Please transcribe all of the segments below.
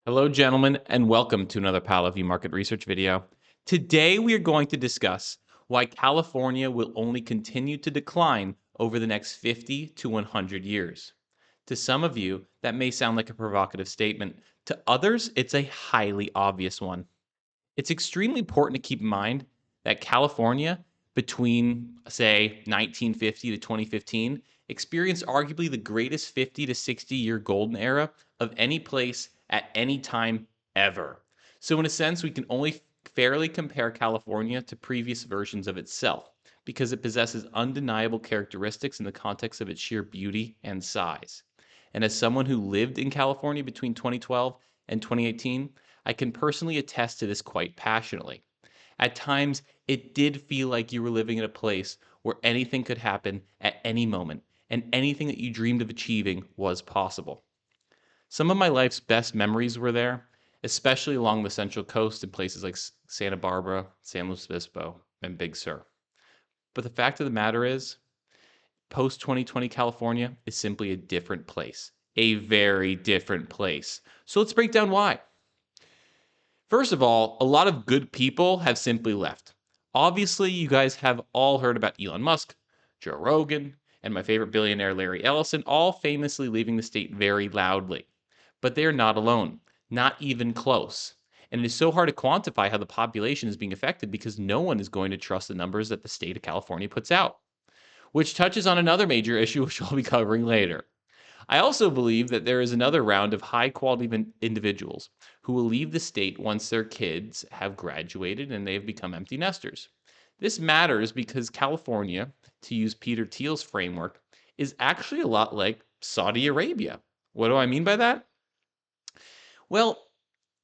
Hello, gentlemen, and welcome to another Palo View Market Research video. Today, we are going to discuss why California will only continue to decline over the next 50 to 100 years. To some of you, that may sound like a provocative statement. To others, it's a highly obvious one. It's extremely important to keep in mind that California, between, say, 1950 to 2015, experienced arguably the greatest 50 to 60-year golden era of any place at any time ever. So, in a sense, we can only fairly compare California to previous versions of itself because it possesses undeniable characteristics in the context of its sheer beauty and size. And as someone who lived in California between 2012 and 2018, I can personally attest to this quite passionately. At times, it did feel like you were living in a place where anything could happen at any moment, and anything that you dreamed of achieving was possible. Some of my life's best memories were there, especially along the Central Coast in places like Santa Barbara, San Luis Obispo, and Big Sur. But the fact of the matter is, post 2020 California is simply a different place, a very different place. So let's break down why. First of all, a lot of good people have simply left. Obviously, you guys have all heard about Elon Musk, Joe Rogan, and my favorite billionaire Larry Ellison, all famously leaving the state very loudly. But they are not alone, not even close. And it is so hard to quantify how the population is being affected because no one is going to trust the numbers that the state of California puts out, which touches on another major issue which we'll be covering later. I also believe that there is another round of high quality individuals who will leave the state once their kids have graduated and they have become empty nesters. This matters because California, to use Peter Thiel's framework, is actually a lot like Saudi Arabia. What do I mean by that? Well,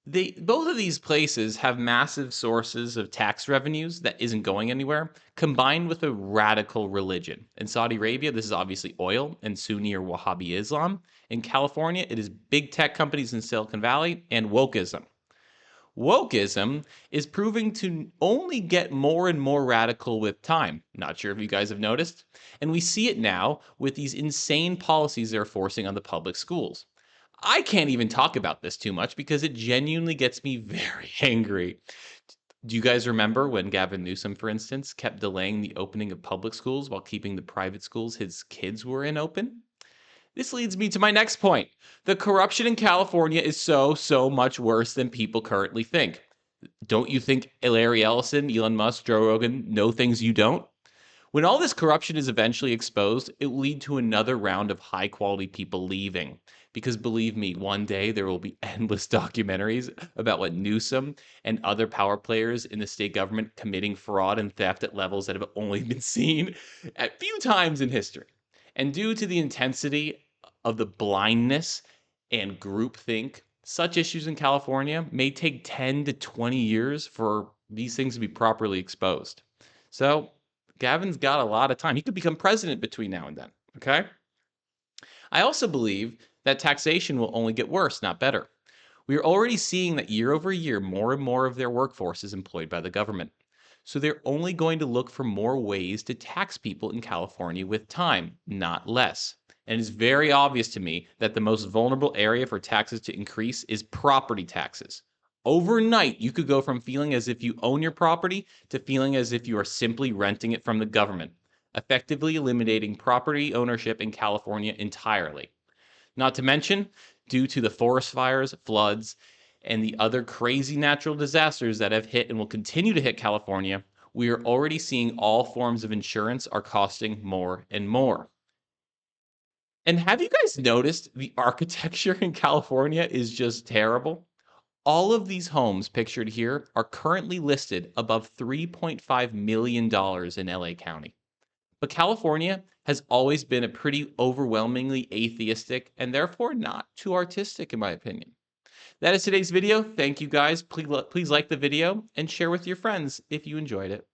both of these places have massive sources of tax revenues that isn't going anywhere, combined with a radical religion. In Saudi Arabia, this is obviously oil and Sunni or Wahhabi Islam. In California, it is big tech companies in Silicon Valley and wokeism. Wokeism is proving to only get more and more radical with time. Not sure if you guys have noticed. And we see it now with these insane policies they're forcing on the public schools. I can't even talk about this too much because it genuinely gets me very angry. Do you guys remember when Gavin Newsom, for instance, kept delaying the opening of public schools while keeping the private schools his kids were in open? This leads me to my next point. The corruption in California is so much worse than people currently think. Don't you think Larry Ellison, Elon Musk, Joe Rogan know things you don't? When all this corruption is eventually exposed, it will lead to another round of high quality people leaving. Because believe me, one day there will be endless documentaries about what Newsom and other power players in the state government committing fraud and theft at levels that have only been seen at few times in history. And due to the intensity of the blindness and groupthink, such issues in California may take 10 to 20 years for these things to be properly exposed. So, Gavin's got a lot of time. He could become president between now and then. Okay. I also believe that taxation will only get worse, not better. We are already seeing that year over year, more and more of their workforce is employed by the government. So they're only going to look for more ways to tax people in California with time, not less. And it's very obvious to me that the most vulnerable area for taxes to increase is property taxes. Overnight, you could go from feeling as if you own your property to feeling as if you are simply renting it from the government, effectively eliminating property ownership in California entirely. Not to mention, due to the forest fires, floods, and the other crazy natural disasters that have hit and will continue to hit California, we are already seeing all forms of insurance are costing more and more. And have you guys noticed the architecture in California is just terrible? All of these homes pictured here are currently listed above $3.5 million in LA County. But California has always been a pretty overwhelmingly atheistic and therefore not too artistic, in my opinion. That is today's video. Thank you guys. Please like the video and share with your friends if you enjoyed it.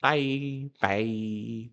Bye. Bye.